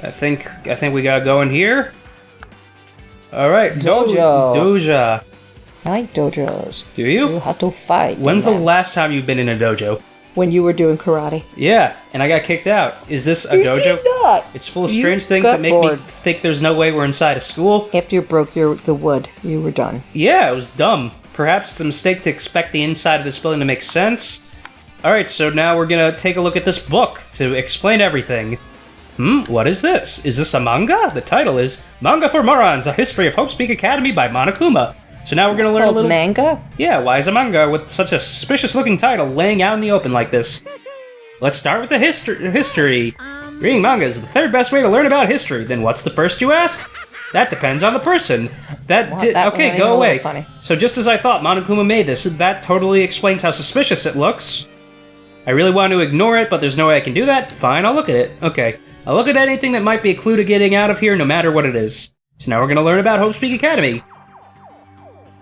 I think we gotta go in here. All right, Dojo. Doja. I like dojos. Do you? You have to fight. When's the last time you've been in a dojo? When you were doing karate. Yeah, and I got kicked out. Is this a dojo? Did not. It's full of strange things that make me think there's no way we're inside a school. After you broke the wood, you were done. Yeah, it was dumb. Perhaps it's a mistake to expect the inside of this building to make sense. Alright, so now we're gonna take a look at this book to explain everything. What is this? Is this a manga? The title is Manga for Morons, A History of Hope's Peak Academy by Monokuma. So now we're gonna learn a little... manga? Yeah, why is a manga with such a suspicious-looking title laying out in the open like this? Let's start with the history. Reading manga is the third best way to learn about history. Then what's the first, you ask? That depends on the person. Okay, go away. Funny. So just as I thought, Monokuma made this. That totally explains how suspicious it looks. I really want to ignore it, but there's no way I can do that. Fine, I'll look at it. Okay. I'll look at anything that might be a clue to getting out of here, no matter what it is. So now we're gonna learn about Hope's Peak Academy.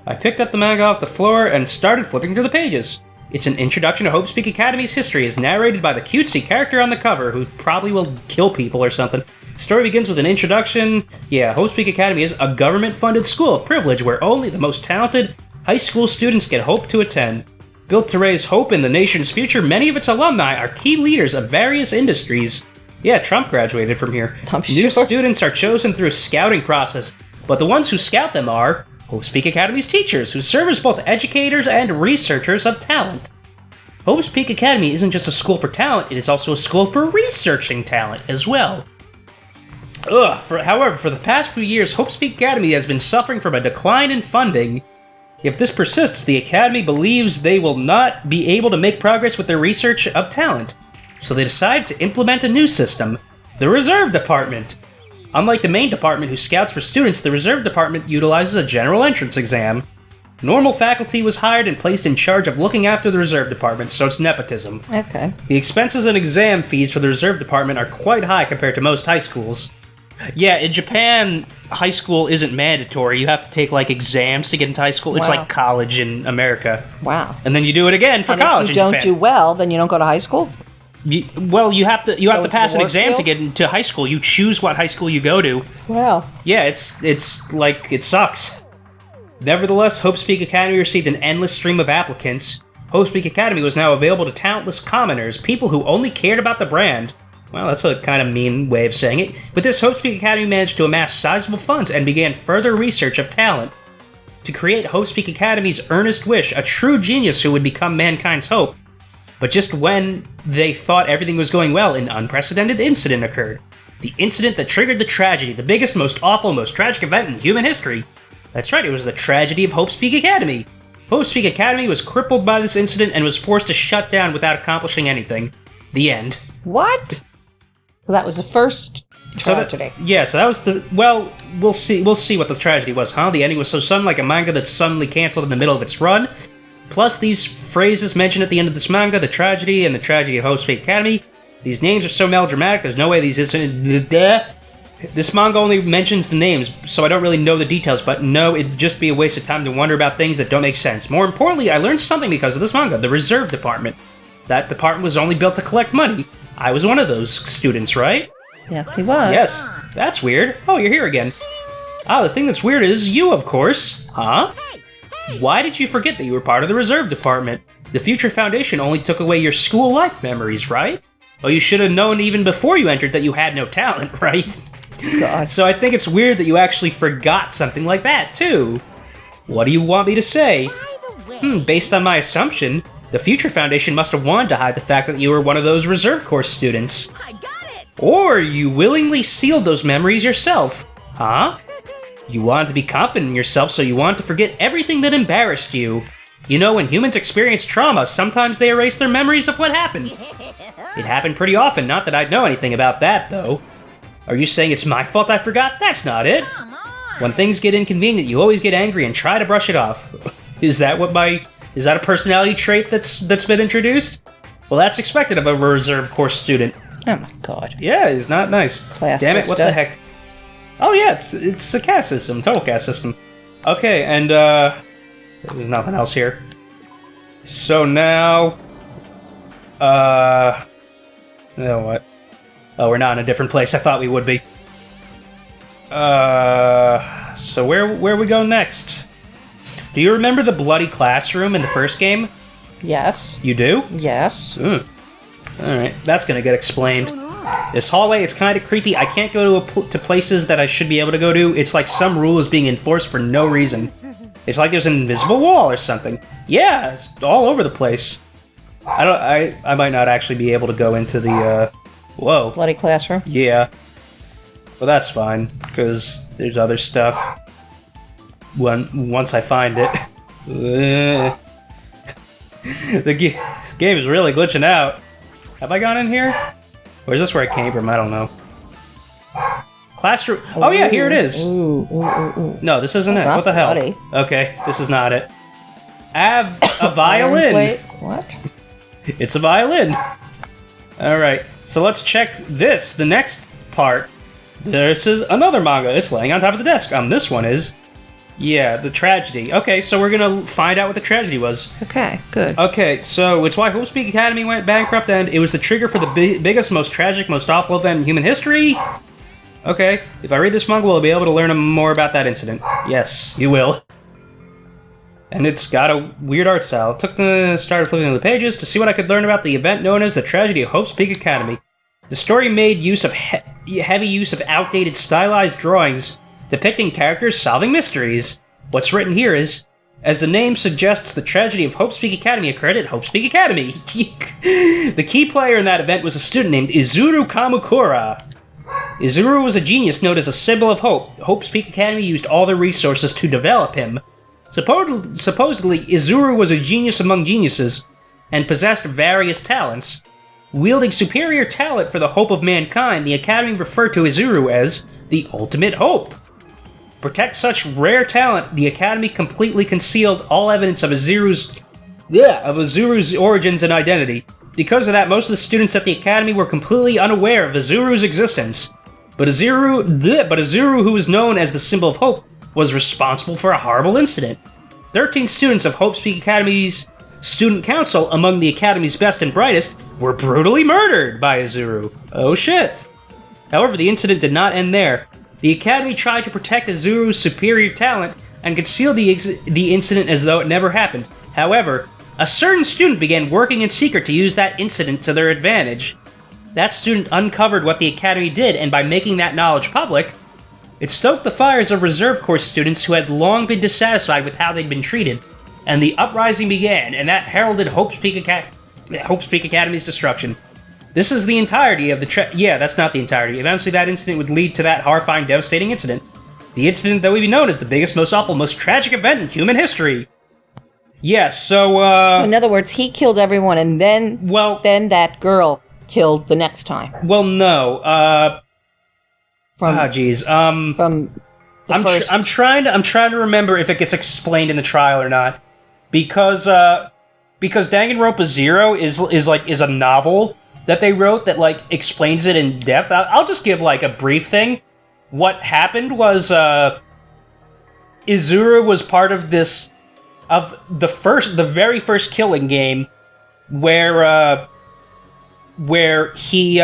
I picked up the manga off the floor and started flipping through the pages. It's an introduction to Hope's Peak Academy's history, as narrated by the cutesy character on the cover, who probably will kill people or something. The story begins with an introduction. Yeah, Hope's Peak Academy is a government-funded school of privilege where only the most talented high school students get hope to attend. Built to raise hope in the nation's future, many of its alumni are key leaders of various industries. Yeah, Trump graduated from here. New students are chosen through a scouting process, but the ones who scout them are Hope's Peak Academy's teachers, who serve as both educators and researchers of talent. Hope's Peak Academy isn't just a school for talent, it is also a school for researching talent as well. However, for the past few years, Hope's Peak Academy has been suffering from a decline in funding. If this persists, the Academy believes they will not be able to make progress with their research of talent. So they decide to implement a new system, the Reserve Department. Unlike the main department who scouts for students, the Reserve Department utilizes a general entrance exam. Normal faculty was hired and placed in charge of looking after the Reserve Department, so it's nepotism. Okay. The expenses and exam fees for the Reserve Department are quite high compared to most high schools. Yeah, in Japan, high school isn't mandatory. You have to take, exams to get into high school. It's like college in America. Wow. And then you do it again for college in Japan. If you don't do well, then you don't go to high school? You have to pass an exam to get into high school. You choose what high school you go to. Well. Yeah, it sucks. Nevertheless, Hope's Peak Academy received an endless stream of applicants. Hope's Peak Academy was now available to talentless commoners, people who only cared about the brand. Well, that's a kind of mean way of saying it. With this, Hope's Peak Academy managed to amass sizable funds and began further research of talent. To create Hope's Peak Academy's earnest wish, a true genius who would become mankind's hope. But just when they thought everything was going well, an unprecedented incident occurred. The incident that triggered the tragedy, the biggest, most awful, most tragic event in human history. That's right, it was the tragedy of Hope's Peak Academy. Hope's Peak Academy was crippled by this incident and was forced to shut down without accomplishing anything. The end. What? So that was the first tragedy. So that was the... Well, we'll see what the tragedy was, huh? The ending was so sudden, like a manga that's suddenly canceled in the middle of its run. Plus, these phrases mentioned at the end of this manga, the tragedy and the tragedy of Hope's Peak Academy, these names are so melodramatic, there's no way these isn't... This manga only mentions the names, so I don't really know the details, but no, it'd just be a waste of time to wonder about things that don't make sense. More importantly, I learned something because of this manga, the Reserve Department. That department was only built to collect money. I was one of those students, right? Yes, he was. Yes, that's weird. Oh, you're here again. Ah, the thing that's weird is you, of course. Huh? Why did you forget that you were part of the Reserve Department? The Future Foundation only took away your school life memories, right? Well, you should have known even before you entered that you had no talent, right? God. So I think it's weird that you actually forgot something like that, too. What do you want me to say? Based on my assumption, the Future Foundation must have wanted to hide the fact that you were one of those Reserve Corps students. I got it! Or you willingly sealed those memories yourself. Huh? You wanted to be confident in yourself, so you wanted to forget everything that embarrassed you. You know, when humans experience trauma, sometimes they erase their memories of what happened. It happened pretty often, not that I'd know anything about that, though. Are you saying it's my fault I forgot? That's not it. Come on! When things get inconvenient, you always get angry and try to brush it off. Is that a personality trait that's been introduced? Well, that's expected of a Reserve Corps student. Oh my god. Yeah, it's not nice. Class Damn it, what the heck? Oh yeah, it's a caste system, total caste system. Okay, and there's nothing else here. So now, you know what? Oh, we're not in a different place. I thought we would be. So where we go next? Do you remember the bloody classroom in the first game? Yes. You do? Yes. Alright, that's gonna get explained. This hallway, it's kind of creepy. I can't go to places that I should be able to go to. It's like some rule is being enforced for no reason. It's like there's an invisible wall or something. Yeah, it's all over the place. I might not actually be able to go into the, whoa. Bloody classroom? Yeah. Well, that's fine, because there's other stuff. Once I find it. This game is really glitching out. Have I gone in here? Or is this where I came from? I don't know. Classroom. Oh yeah, here it is. Ooh. No, this isn't it. What the hell? Bloody. Okay, this is not it. A violin. Wait, what? It's a violin. Alright, so let's check this. The next part. This is another manga. It's laying on top of the desk. This one is... Yeah, the tragedy. Okay, so we're gonna find out what the tragedy was. Okay, good. Okay, so it's why Hope's Peak Academy went bankrupt, and it was the trigger for the biggest, most tragic, most awful event in human history? Okay, if I read this manga, we'll be able to learn more about that incident. Yes, you will. And it's got a weird art style. Started flipping through the pages to see what I could learn about the event known as the tragedy of Hope's Peak Academy. The story made use of heavy use of outdated stylized drawings depicting characters solving mysteries. What's written here is, as the name suggests, the tragedy of Hope's Peak Academy occurred at Hope's Peak Academy. The key player in that event was a student named Izuru Kamukura. Izuru was a genius known as a symbol of hope. Hope's Peak Academy used all their resources to develop him. Supposedly, Izuru was a genius among geniuses, and possessed various talents. Wielding superior talent for the hope of mankind, the Academy referred to Izuru as the ultimate hope. To protect such rare talent, the Academy completely concealed all evidence of Izuru's origins and identity. Because of that, most of the students at the Academy were completely unaware of Izuru's existence. But Izuru, who was known as the symbol of hope, was responsible for a horrible incident. 13 students of Hope's Peak Academy's Student Council, among the Academy's best and brightest, were brutally murdered by Izuru. Oh shit. However, the incident did not end there. The Academy tried to protect Izuru's superior talent and conceal the incident as though it never happened. However, a certain student began working in secret to use that incident to their advantage. That student uncovered what the Academy did, and by making that knowledge public, it stoked the fires of reserve corps students who had long been dissatisfied with how they'd been treated. And the uprising began, and that heralded Hope's Peak Academy's destruction. This is the entirety of the yeah, that's not the entirety. Eventually that incident would lead to that horrifying, devastating incident. The incident that would be known as the biggest, most awful, most tragic event in human history. Yes, so, So in other words, he killed everyone, and then... Well... Then that girl killed the next time. Well, no, From I'm trying to remember if it gets explained in the trial or not. Because Danganronpa Zero is a novel that they wrote that, like, explains it in depth. I'll just give, like, a brief thing. What happened was, Izuru was part of this, of the very first Killing game, where he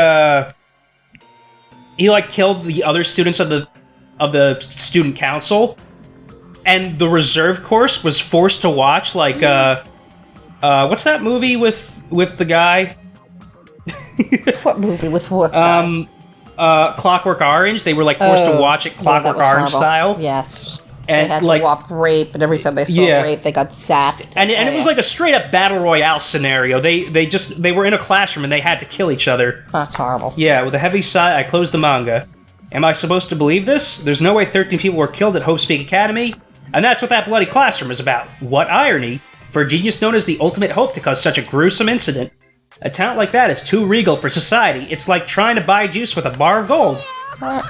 like, killed the other students of the student council, and the reserve course was forced to watch, like, what's that movie with the guy? What movie with what guy? Clockwork Orange. They were, like, forced to watch it Clockwork Orange style. Yes. And they had like, to walk rape, and every time they saw rape, they got sapped. And it was like a straight-up battle royale scenario. They were in a classroom, and they had to kill each other. That's horrible. Yeah, with a heavy sigh, I closed the manga. Am I supposed to believe this? There's no way 13 people were killed at Hope's Peak Academy? And that's what that bloody classroom is about. What irony, for a genius known as the ultimate hope to cause such a gruesome incident. A talent like that is too regal for society. It's like trying to buy juice with a bar of gold.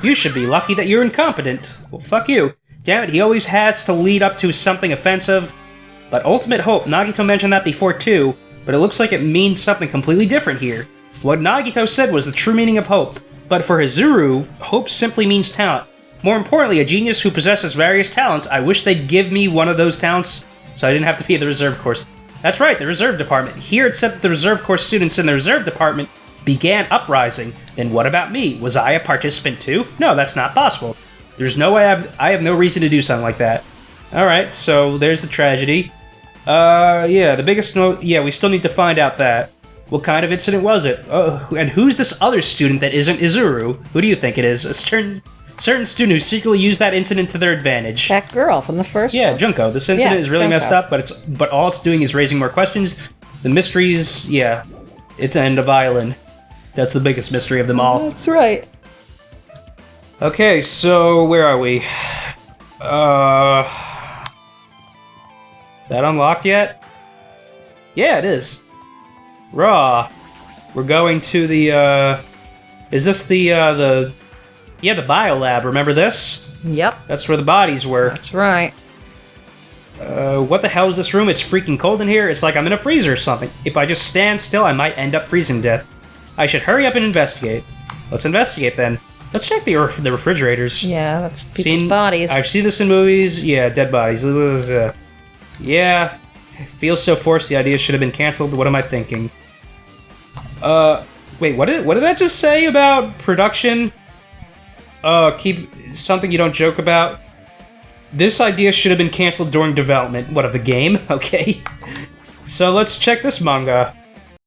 You should be lucky that you're incompetent. Well, fuck you. Damn it, he always has to lead up to something offensive. But ultimate hope, Nagito mentioned that before too, but it looks like it means something completely different here. What Nagito said was the true meaning of hope, but for Izuru, hope simply means talent. More importantly, a genius who possesses various talents. I wish they'd give me one of those talents, so I didn't have to be in the reserve course. That's right, the reserve department. Here it said that the reserve corps students in the reserve department began uprising. Then what about me? Was I a participant too? No, that's not possible. There's no way I have no reason to do something like that. Alright, so there's the tragedy. Yeah, the biggest note... Yeah, we still need to find out that. What kind of incident was it? And who's this other student that isn't Izuru? Who do you think it is? A certain student who secretly used that incident to their advantage. That girl from the first one. Yeah, Junko. This incident is really Junko. messed up, but all it's doing is raising more questions. The mysteries, yeah. And a violin. That's the biggest mystery of them all. That's right. Okay, so where are we? That unlocked yet? Yeah, it is. Raw. We're going to the, is this the biolab, remember this? Yep. That's where the bodies were. That's right. What the hell is this room? It's freaking cold in here. It's like I'm in a freezer or something. If I just stand still, I might end up freezing to death. I should hurry up and investigate. Let's investigate then. Let's check the refrigerators. Yeah, that's people's bodies. I've seen this in movies. Yeah, dead bodies. Yeah, it feels so forced. The idea should have been canceled. What am I thinking? Wait, what did that just say about production? Keep something you don't joke about. This idea should have been canceled during development. What, of the game? Okay. So let's check this manga.